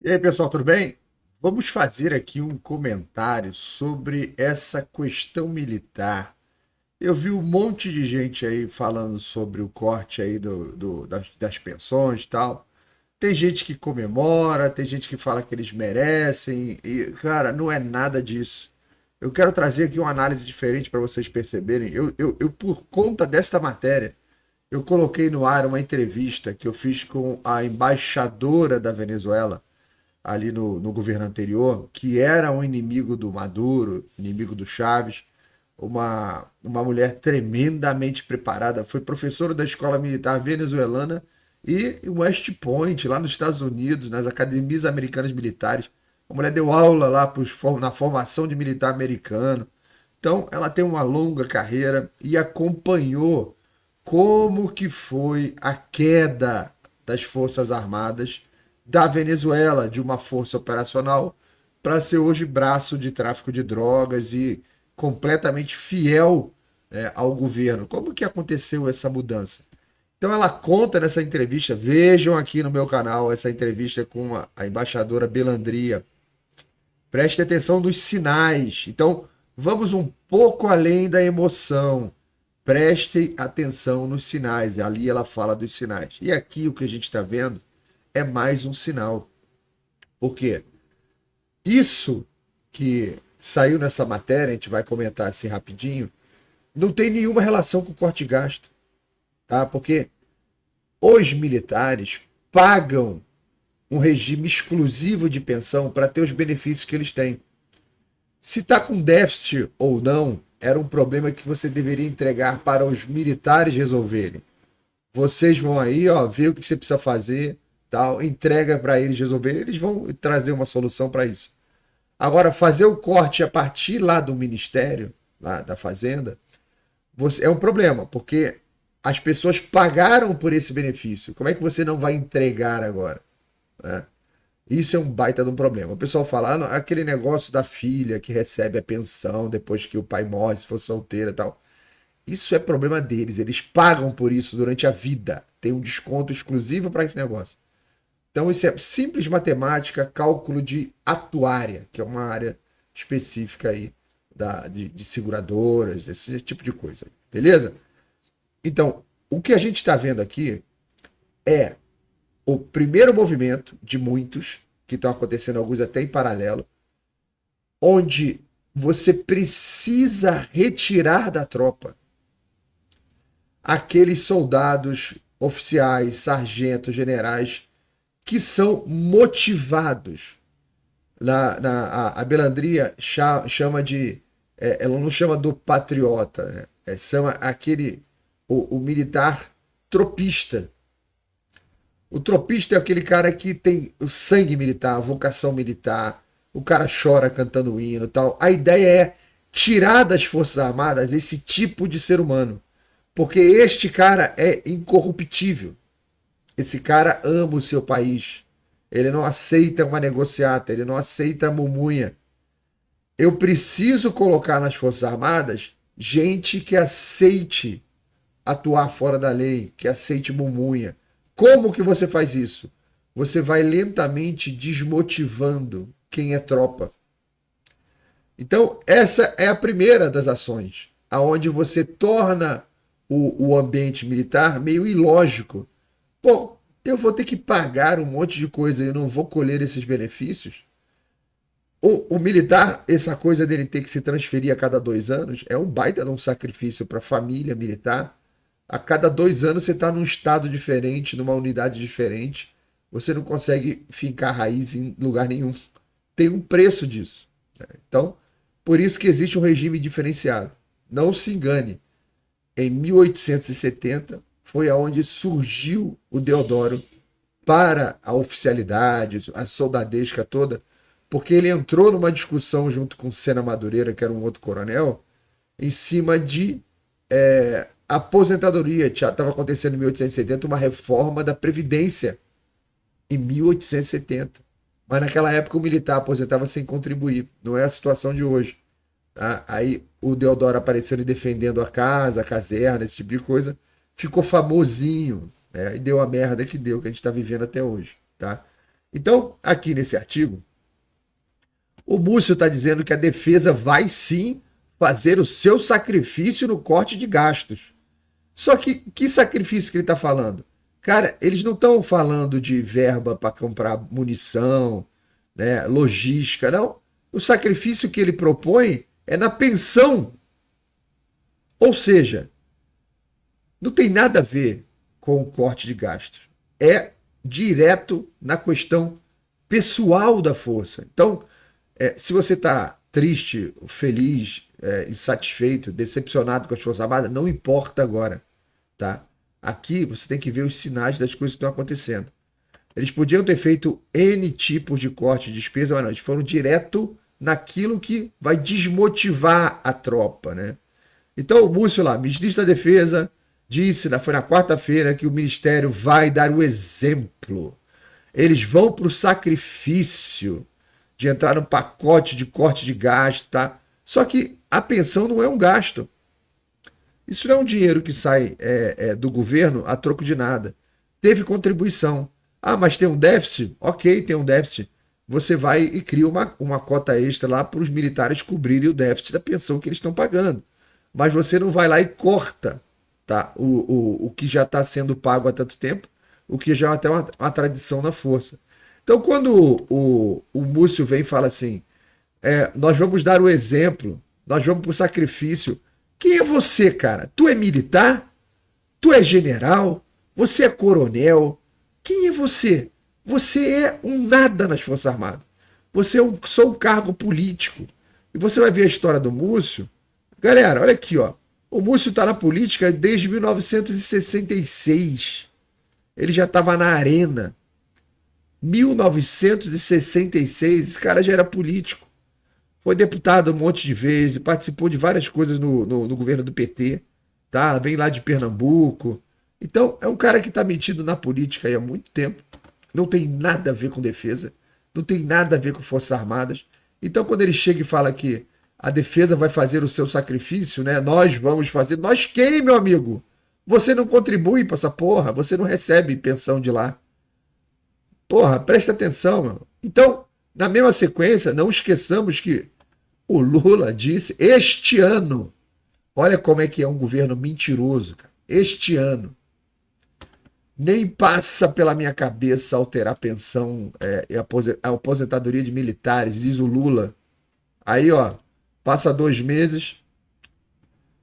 E aí, pessoal, tudo bem? Vamos fazer aqui um comentário sobre essa questão militar. Eu vi um monte de gente aí falando sobre o corte aí das pensões e tal. Tem gente que comemora, tem gente que fala que eles merecem, e, cara, não é nada disso. Eu quero trazer aqui uma análise diferente para vocês perceberem. Por conta desta matéria, eu coloquei no ar uma entrevista que eu fiz com a embaixadora da Venezuela ali no governo anterior, que era um inimigo do Maduro, inimigo do Chaves, uma mulher tremendamente preparada, foi professora da escola militar venezuelana e em West Point, lá nos Estados Unidos, nas academias americanas militares. A mulher deu aula lá na formação de militar americano. Então, ela tem uma longa carreira e acompanhou como que foi a queda das Forças Armadas da Venezuela, de uma força operacional, para ser hoje braço de tráfico de drogas e completamente fiel ao governo. Como que aconteceu essa mudança? Então ela conta nessa entrevista, vejam aqui no meu canal essa entrevista com a embaixadora Belandria. Preste atenção nos sinais. Então vamos um pouco além da emoção. Prestem atenção nos sinais. Ali ela fala dos sinais. E aqui o que a gente está vendo é mais um sinal. Por quê? Isso que saiu nessa matéria, a gente vai comentar assim rapidinho, não tem nenhuma relação com o corte de gasto, tá? Porque os militares pagam um regime exclusivo de pensão para ter os benefícios que eles têm. Se está com déficit ou não, era um problema que você deveria entregar para os militares resolverem. Vocês vão aí, ó, ver o que você precisa fazer, tal, entrega para eles resolverem, eles vão trazer uma solução para isso. Agora, fazer o corte a partir lá do Ministério, lá da Fazenda, é um problema, porque as pessoas pagaram por esse benefício. Como é que você não vai entregar agora? Né? Isso é um baita de um problema. O pessoal fala, aquele negócio da filha que recebe a pensão depois que o pai morre, se for solteira e tal. Isso é problema deles. Eles pagam por isso durante a vida. Tem um desconto exclusivo para esse negócio. Então, isso é simples matemática, cálculo de atuária, que é uma área específica aí de seguradoras, esse tipo de coisa. Beleza? Então, o que a gente está vendo aqui é o primeiro movimento de muitos, que estão acontecendo alguns até em paralelo, onde você precisa retirar da tropa aqueles soldados, oficiais, sargentos, generais que são motivados. A Belandria chama de. Ela não chama do patriota, né? Chama aquele. O militar tropista. O tropista é aquele cara que tem o sangue militar, a vocação militar. O cara chora cantando o hino e tal. A ideia é tirar das Forças Armadas esse tipo de ser humano. Porque este cara é incorruptível. Esse cara ama o seu país. Ele não aceita uma negociata, ele não aceita a mumunha. Eu preciso colocar nas Forças Armadas gente que aceite atuar fora da lei, que aceite mumunha. Como que você faz isso? Você vai lentamente desmotivando quem é tropa. Então, essa é a primeira das ações, aonde você torna o ambiente militar meio ilógico. Pô, eu vou ter que pagar um monte de coisa e eu não vou colher esses benefícios? O militar, essa coisa dele ter que se transferir a cada 2 anos, é um baita de um sacrifício para a família militar. A cada 2 anos você está num estado diferente, numa unidade diferente. Você não consegue fincar raiz em lugar nenhum. Tem um preço disso. Né? Então, por isso que existe um regime diferenciado. Não se engane. Em 1870 foi aonde surgiu o Deodoro para a oficialidade, a soldadesca toda, porque ele entrou numa discussão junto com Sena Madureira, que era um outro coronel, em cima de aposentadoria. Estava acontecendo em 1870 uma reforma da Previdência, em 1870. Mas naquela época o militar aposentava sem contribuir. Não é a situação de hoje. Tá? Aí o Deodoro aparecendo e defendendo a casa, a caserna, esse tipo de coisa, ficou famosinho. Né? E deu a merda que deu, que a gente está vivendo até hoje. Tá? Então, aqui nesse artigo, o Múcio está dizendo que a defesa vai sim fazer o seu sacrifício no corte de gastos. Só que sacrifício que ele está falando? Cara, eles não estão falando de verba para comprar munição, né, logística, não. O sacrifício que ele propõe é na pensão. Ou seja, não tem nada a ver com o corte de gastos. É direto na questão pessoal da força. Então, se você está triste, feliz, insatisfeito, decepcionado com as Forças Armadas, não importa agora, tá? Aqui você tem que ver os sinais das coisas que estão acontecendo. Eles podiam ter feito N tipos de corte de despesa, mas não, eles foram direto naquilo que vai desmotivar a tropa, né? Então o Múcio lá, ministro da Defesa, disse, foi na quarta-feira, que o Ministério vai dar o exemplo. Eles vão para o sacrifício de entrar no pacote de corte de gasto, tá? Só que a pensão não é um gasto. Isso não é um dinheiro que sai do governo a troco de nada. Teve contribuição. Ah, mas tem um déficit? Ok, tem um déficit. Você vai e cria uma cota extra lá para os militares cobrirem o déficit da pensão que eles estão pagando. Mas você não vai lá e corta, tá, o que já está sendo pago há tanto tempo, o que já é até uma tradição na força. Então, quando o Múcio vem e fala assim, nós vamos dar o exemplo, nós vamos para o sacrifício. Quem é você, cara? Tu é militar? Tu é general? Você é coronel? Quem é você? Você é um nada nas Forças Armadas. Você é só um cargo político. E você vai ver a história do Múcio. Galera, olha aqui, ó. O Múcio está na política desde 1966. Ele já estava na arena. 1966, esse cara já era político. Foi deputado um monte de vezes, participou de várias coisas no governo do PT, tá? Vem lá de Pernambuco. Então, é um cara que está metido na política aí há muito tempo. Não tem nada a ver com defesa, não tem nada a ver com Forças Armadas. Então, quando ele chega e fala que a defesa vai fazer o seu sacrifício, né? Nós vamos fazer. Nós quem, meu amigo? Você não contribui para essa porra, você não recebe pensão de lá. Porra, presta atenção, meu. Então, na mesma sequência, não esqueçamos que o Lula disse este ano, olha como é que é um governo mentiroso, cara. Este ano, nem passa pela minha cabeça alterar a pensão e a aposentadoria de militares, diz o Lula. Aí, ó, passa 2 meses.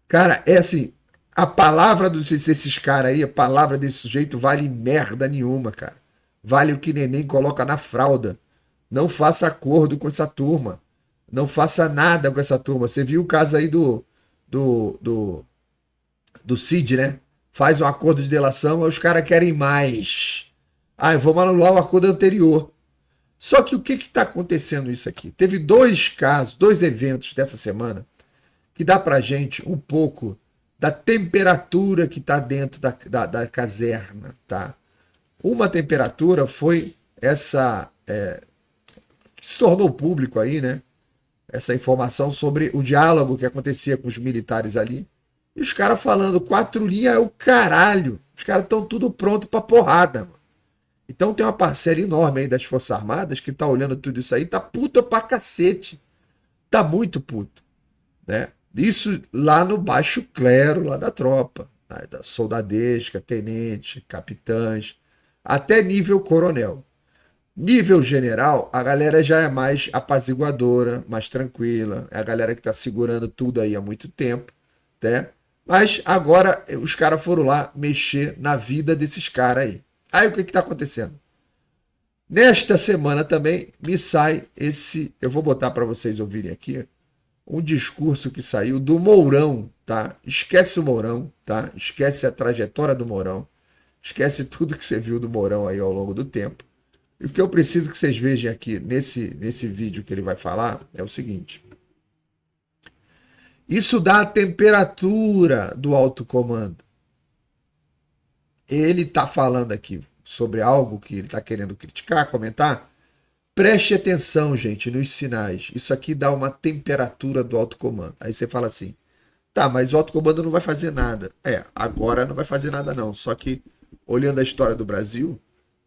Cara, é assim, a palavra desses caras aí, a palavra desse sujeito vale merda nenhuma, cara. Vale o que neném coloca na fralda. Não faça acordo com essa turma. Não faça nada com essa turma. Você viu o caso aí do, do, do Cid, né? Faz um acordo de delação, aí os caras querem mais. Ah, vamos anular o acordo anterior. Só que o que está acontecendo isso aqui? Teve 2 casos, 2 eventos dessa semana que dá pra gente um pouco da temperatura que está dentro da caserna, tá? Uma temperatura foi essa que se tornou público aí, né? Essa informação sobre o diálogo que acontecia com os militares ali. E os caras falando 4 linhas é o caralho. Os caras estão tudo pronto pra porrada, mano. Então tem uma parcela enorme aí das Forças Armadas que tá olhando tudo isso aí, tá puta pra cacete. Tá muito puto, né? Isso lá no baixo clero, lá da tropa, né? Da soldadesca, tenente, capitães, até nível coronel. Nível general, a galera já é mais apaziguadora, mais tranquila. É a galera que tá segurando tudo aí há muito tempo, né? Mas agora os caras foram lá mexer na vida desses caras aí. Aí o que está acontecendo? Nesta semana também me sai esse, eu vou botar para vocês ouvirem aqui, um discurso que saiu do Mourão, tá? Esquece o Mourão, tá? Esquece a trajetória do Mourão, esquece tudo que você viu do Mourão aí ao longo do tempo. E o que eu preciso que vocês vejam aqui nesse vídeo que ele vai falar é o seguinte. Isso dá a temperatura do alto comando. Ele está falando aqui sobre algo que ele está querendo criticar, comentar. Preste atenção, gente, nos sinais. Isso aqui dá uma temperatura do alto comando. Aí você fala assim, tá, mas o alto comando não vai fazer nada. Agora não vai fazer nada não. Só que, olhando a história do Brasil,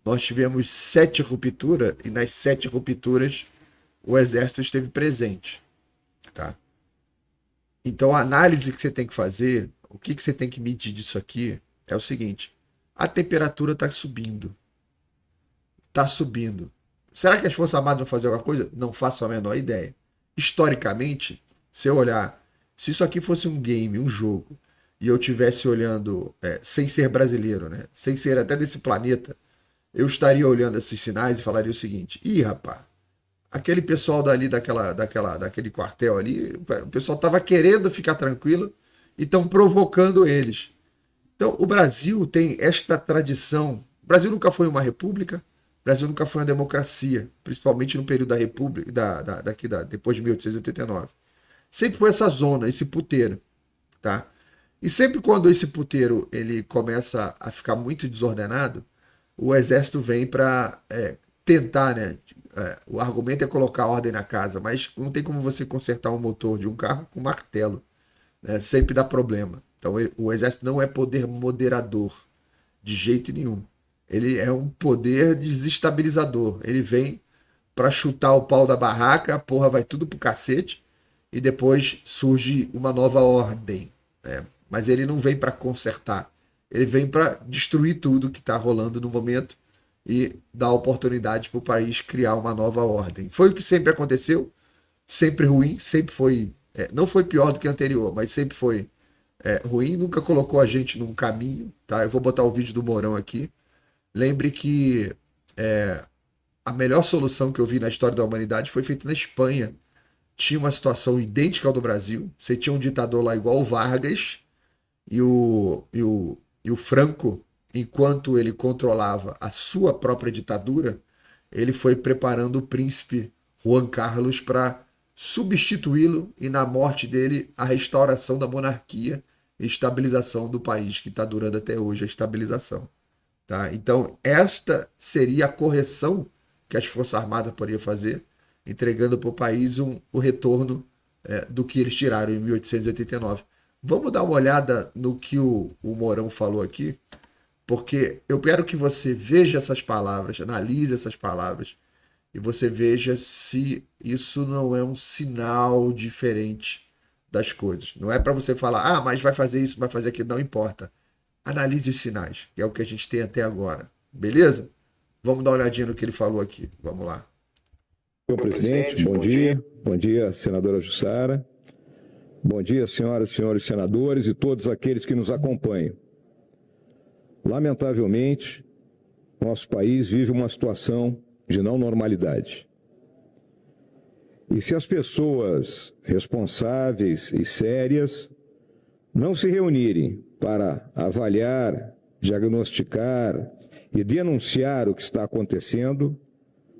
nós tivemos 7 rupturas e nas 7 rupturas o exército esteve presente, tá? Então a análise que você tem que fazer, o que você tem que medir disso aqui é o seguinte: a temperatura está subindo, está subindo. Será que as Forças Armadas vão fazer alguma coisa? Não faço a menor ideia. Historicamente, se eu olhar, se isso aqui fosse um game, um jogo, e eu estivesse olhando, sem ser brasileiro, né? Sem ser até desse planeta, eu estaria olhando esses sinais e falaria o seguinte: ih, rapaz, aquele pessoal dali daquele quartel ali, o pessoal estava querendo ficar tranquilo e estão provocando eles. Então, o Brasil tem esta tradição. O Brasil nunca foi uma república, o Brasil nunca foi uma democracia, principalmente no período da República, depois de 1889. Sempre foi essa zona, esse puteiro, tá? E sempre quando esse puteiro ele começa a ficar muito desordenado, o exército vem para tentar, né? O argumento é colocar ordem na casa, mas não tem como você consertar um motor de um carro com martelo, né? Sempre dá problema. Então o exército não é poder moderador de jeito nenhum. Ele é um poder desestabilizador. Ele vem para chutar o pau da barraca, a porra vai tudo pro cacete e depois surge uma nova ordem, né? Mas ele não vem para consertar. Ele vem para destruir tudo que está rolando no momento e dar oportunidade para o país criar uma nova ordem. Foi o que sempre aconteceu, sempre ruim, sempre foi. Não foi pior do que o anterior, mas sempre foi ruim, nunca colocou a gente num caminho. Tá? Eu vou botar o vídeo do Mourão aqui. Lembre que a melhor solução que eu vi na história da humanidade foi feita na Espanha. Tinha uma situação idêntica ao do Brasil. Você tinha um ditador lá igual o Vargas e o Franco, enquanto ele controlava a sua própria ditadura, ele foi preparando o príncipe Juan Carlos para substituí-lo e, na morte dele, a restauração da monarquia e estabilização do país, que está durando até hoje a estabilização. Tá? Então, esta seria a correção que as Forças Armadas poderiam fazer, entregando para o país o retorno do que eles tiraram em 1889. Vamos dar uma olhada no que o Mourão falou aqui, porque eu quero que você veja essas palavras, analise essas palavras, e você veja se isso não é um sinal diferente das coisas. Não é para você falar, ah, mas vai fazer isso, vai fazer aquilo, não importa. Analise os sinais, que é o que a gente tem até agora. Beleza? Vamos dar uma olhadinha no que ele falou aqui. Vamos lá. Senhor presidente, bom dia. Bom dia, senadora Jussara. Bom dia, senhoras e senhores senadores e todos aqueles que nos acompanham. Lamentavelmente, nosso país vive uma situação de não normalidade. E se as pessoas responsáveis e sérias não se reunirem para avaliar, diagnosticar e denunciar o que está acontecendo,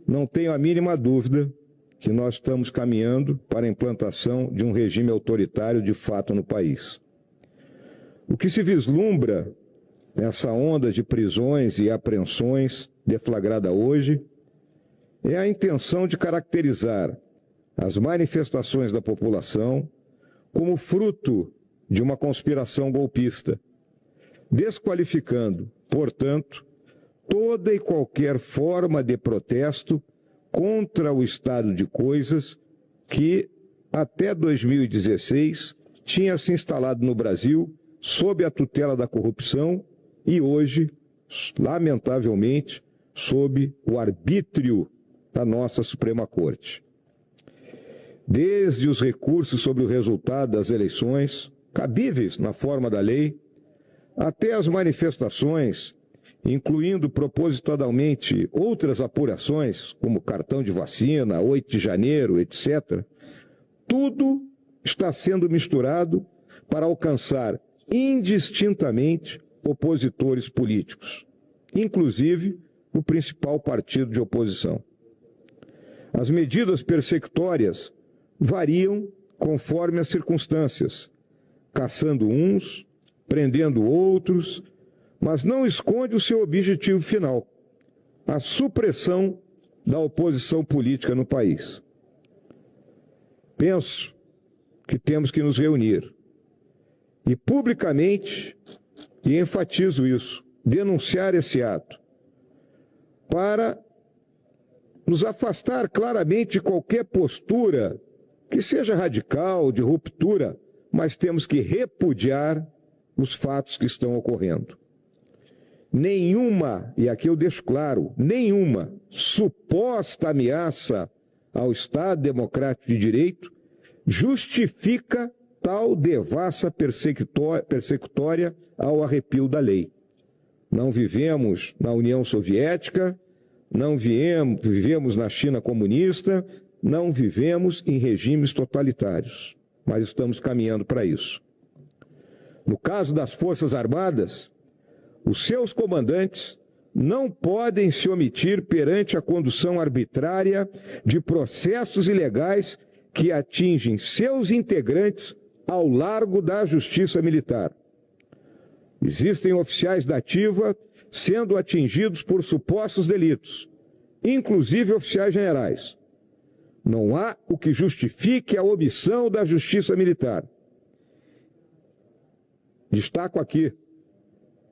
não tenho a mínima dúvida que nós estamos caminhando para a implantação de um regime autoritário de fato no país. O que se vislumbra nessa onda de prisões e apreensões deflagrada hoje é a intenção de caracterizar as manifestações da população como fruto de uma conspiração golpista, desqualificando, portanto, toda e qualquer forma de protesto contra o estado de coisas que, até 2016, tinha se instalado no Brasil sob a tutela da corrupção e hoje, lamentavelmente, sob o arbítrio da nossa Suprema Corte. Desde os recursos sobre o resultado das eleições, cabíveis na forma da lei, até as manifestações incluindo propositadamente outras apurações, como cartão de vacina, 8 de janeiro, etc., tudo está sendo misturado para alcançar indistintamente opositores políticos, inclusive o principal partido de oposição. As medidas persecutórias variam conforme as circunstâncias, caçando uns, prendendo outros, mas não esconde o seu objetivo final, a supressão da oposição política no país. Penso que temos que nos reunir e publicamente, e enfatizo isso, denunciar esse ato, para nos afastar claramente de qualquer postura que seja radical, de ruptura, mas temos que repudiar os fatos que estão ocorrendo. Nenhuma, e aqui eu deixo claro, nenhuma suposta ameaça ao Estado Democrático de Direito justifica tal devassa persecutória ao arrepio da lei. Não vivemos na União Soviética, não vivemos na China comunista, não vivemos em regimes totalitários, mas estamos caminhando para isso. No caso das Forças Armadas, os seus comandantes não podem se omitir perante a condução arbitrária de processos ilegais que atingem seus integrantes ao largo da Justiça Militar. Existem oficiais da ativa sendo atingidos por supostos delitos, inclusive oficiais generais. Não há o que justifique a omissão da Justiça Militar. Destaco aqui,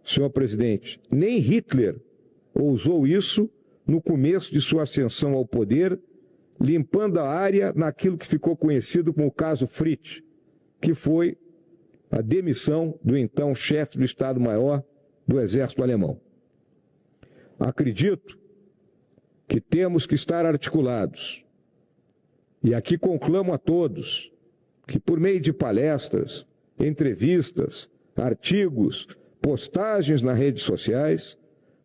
senhor presidente, nem Hitler ousou isso no começo de sua ascensão ao poder, limpando a área naquilo que ficou conhecido como o caso Fritz, que foi a demissão do então chefe do Estado-Maior do Exército Alemão. Acredito que temos que estar articulados. E aqui conclamo a todos que, por meio de palestras, entrevistas, artigos, postagens nas redes sociais,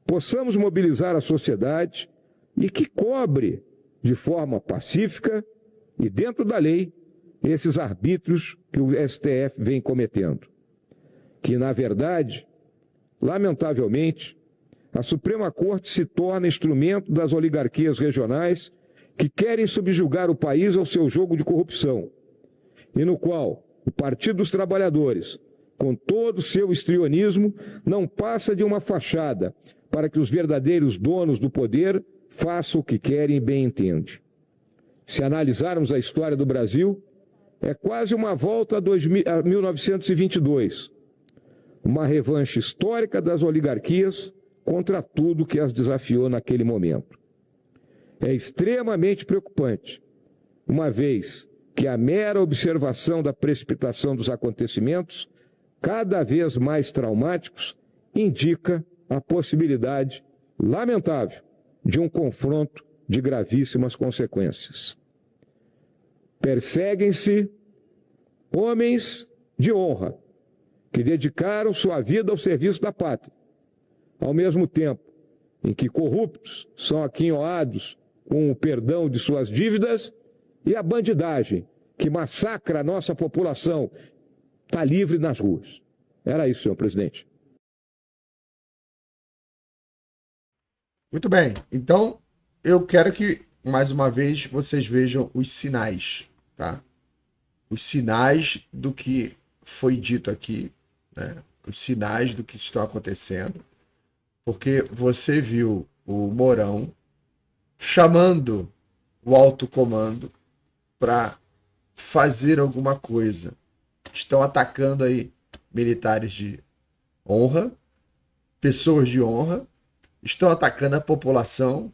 possamos mobilizar a sociedade e que cobre de forma pacífica e dentro da lei esses arbítrios que o STF vem cometendo. Que, na verdade, lamentavelmente, a Suprema Corte se torna instrumento das oligarquias regionais que querem subjugar o país ao seu jogo de corrupção, e no qual o Partido dos Trabalhadores, com todo o seu histrionismo, não passa de uma fachada para que os verdadeiros donos do poder façam o que querem e bem entendem. Se analisarmos a história do Brasil, é quase uma volta a 1922, uma revanche histórica das oligarquias contra tudo que as desafiou naquele momento. É extremamente preocupante, uma vez que a mera observação da precipitação dos acontecimentos, cada vez mais traumáticos, indica a possibilidade lamentável de um confronto de gravíssimas consequências. Perseguem-se homens de honra que dedicaram sua vida ao serviço da pátria, ao mesmo tempo em que corruptos são aquinhoados com o perdão de suas dívidas e a bandidagem que massacra a nossa população está livre nas ruas. Era isso, senhor presidente. Muito bem. Então, eu quero que, mais uma vez, vocês vejam os sinais, tá? Os sinais do que foi dito aqui, né? Os sinais do que estão acontecendo. Porque você viu o Mourão chamando o alto comando para fazer alguma coisa. Estão atacando aí militares de honra, pessoas de honra, estão atacando a população,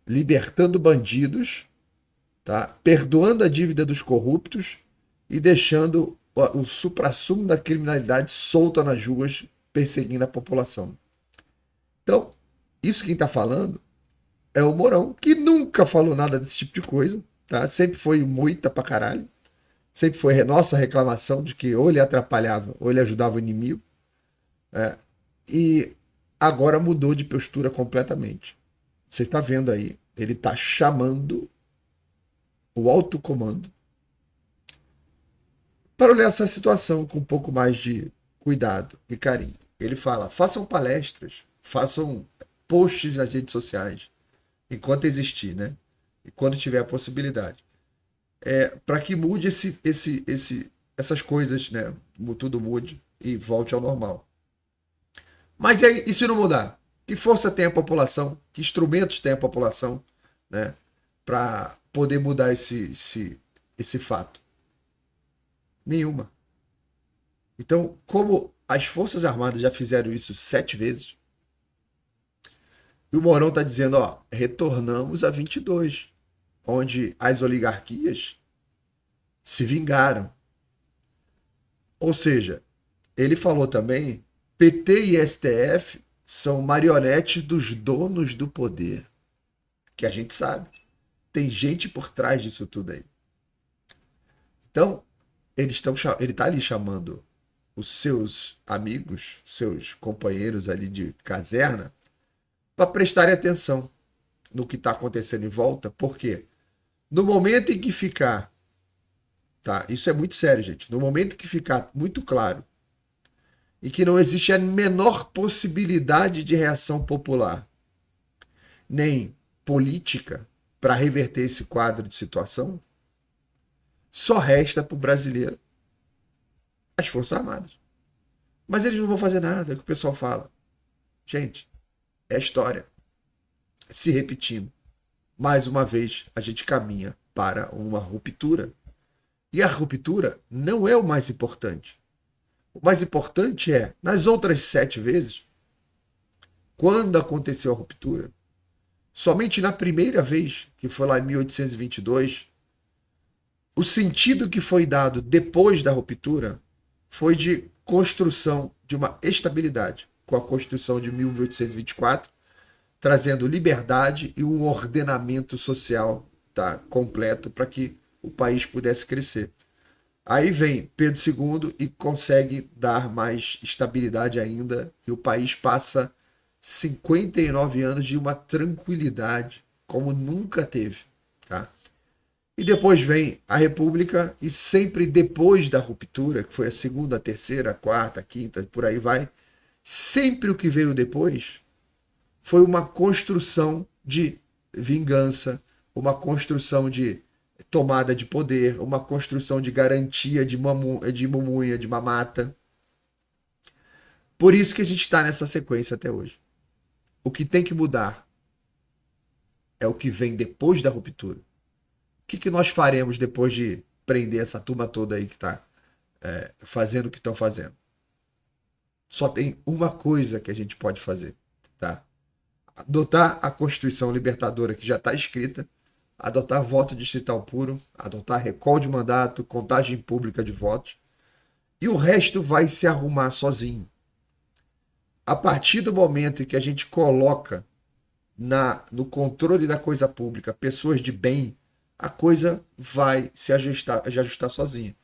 libertando bandidos, tá? Perdoando a dívida dos corruptos e deixando o suprassumo da criminalidade solta nas ruas, perseguindo a população. Então, isso quem está falando é o Mourão, que nunca falou nada desse tipo de coisa, tá? Sempre foi moita pra caralho. Sempre foi nossa reclamação de que ou ele atrapalhava ou ele ajudava o inimigo. E agora mudou de postura completamente. Você está vendo aí, ele está chamando o alto comando para olhar essa situação com um pouco mais de cuidado e carinho. Ele fala, façam palestras, façam posts nas redes sociais, enquanto existir, né? E quando tiver a possibilidade. Para que mude essas coisas, né? Tudo mude e volte ao normal. Mas e se não mudar? Que força tem a população? Que instrumentos tem a população, né? Para poder mudar esse fato? Nenhuma. Então, como as Forças Armadas já fizeram isso 7 vezes, E o Mourão está dizendo, ó, retornamos a 22, onde as oligarquias se vingaram. Ou seja, ele falou também, PT e STF são marionetes dos donos do poder. Que a gente sabe. Tem gente por trás disso tudo aí. Então, ele está ali chamando os seus amigos, seus companheiros ali de caserna, para prestarem atenção no que está acontecendo em volta. Por quê? No momento em que ficar, tá? Isso é muito sério, gente. No momento em que ficar muito claro e que não existe a menor possibilidade de reação popular, nem política, para reverter esse quadro de situação, só resta para o brasileiro as Forças Armadas. Mas eles não vão fazer nada, é o que o pessoal fala. Gente, é a história se repetindo. Mais uma vez, a gente caminha para uma ruptura. E a ruptura não é o mais importante. O mais importante é, nas outras 7 vezes, quando aconteceu a ruptura, somente na primeira vez, que foi lá em 1822, o sentido que foi dado depois da ruptura foi de construção de uma estabilidade, com a Constituição de 1824, trazendo liberdade e um ordenamento social, tá, completo para que o país pudesse crescer. Aí vem Pedro II e consegue dar mais estabilidade ainda, e o país passa 59 anos de uma tranquilidade como nunca teve. Tá? E depois vem a República, e sempre depois da ruptura, que foi a segunda, a terceira, a quarta, a quinta, por aí vai, sempre o que veio depois foi uma construção de vingança, uma construção de tomada de poder, uma construção de garantia de mumunha, de mamata. Por isso que a gente está nessa sequência até hoje. O que tem que mudar é o que vem depois da ruptura. O que nós faremos depois de prender essa turma toda aí que está fazendo o que estão fazendo? Só tem uma coisa que a gente pode fazer, tá? Adotar a Constituição Libertadora que já está escrita, adotar voto distrital puro, adotar recall de mandato, contagem pública de votos, e o resto vai se arrumar sozinho. A partir do momento em que a gente coloca no controle da coisa pública pessoas de bem, a coisa vai se ajustar sozinha.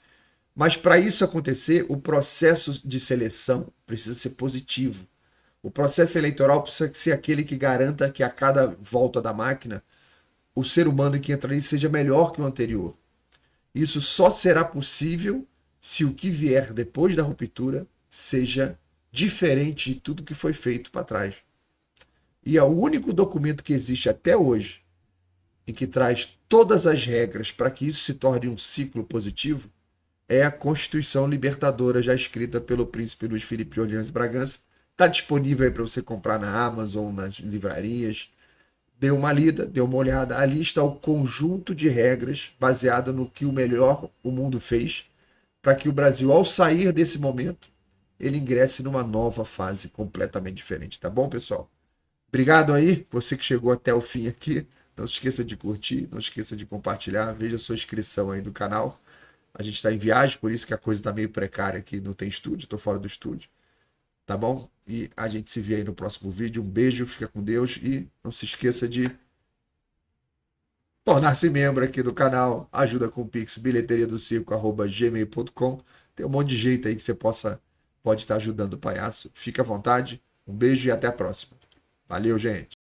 Mas para isso acontecer, o processo de seleção precisa ser positivo. O processo eleitoral precisa ser aquele que garanta que a cada volta da máquina, o ser humano que entra ali seja melhor que o anterior. Isso só será possível se o que vier depois da ruptura seja diferente de tudo que foi feito para trás. E é o único documento que existe até hoje e que traz todas as regras para que isso se torne um ciclo positivo é a Constituição Libertadora, já escrita pelo príncipe Luiz Felipe de Orleans e Bragança. Está disponível aí para você comprar na Amazon, nas livrarias. Dê uma lida, dê uma olhada. Ali está o conjunto de regras baseado no que o melhor o mundo fez para que o Brasil, ao sair desse momento, ele ingresse numa nova fase completamente diferente. Tá bom, pessoal? Obrigado aí, você que chegou até o fim aqui. Não se esqueça de curtir, não se esqueça de compartilhar. Veja a sua inscrição aí do canal. A gente está em viagem, por isso que a coisa está meio precária aqui. Não tem estúdio, estou fora do estúdio. Tá bom? E a gente se vê aí no próximo vídeo. Um beijo, fica com Deus e não se esqueça de tornar-se membro aqui do canal. Ajuda com o Pix, bilheteriadocirco@gmail.com. Tem um monte de jeito aí que você pode estar ajudando o palhaço. Fica à vontade. Um beijo e até a próxima. Valeu, gente.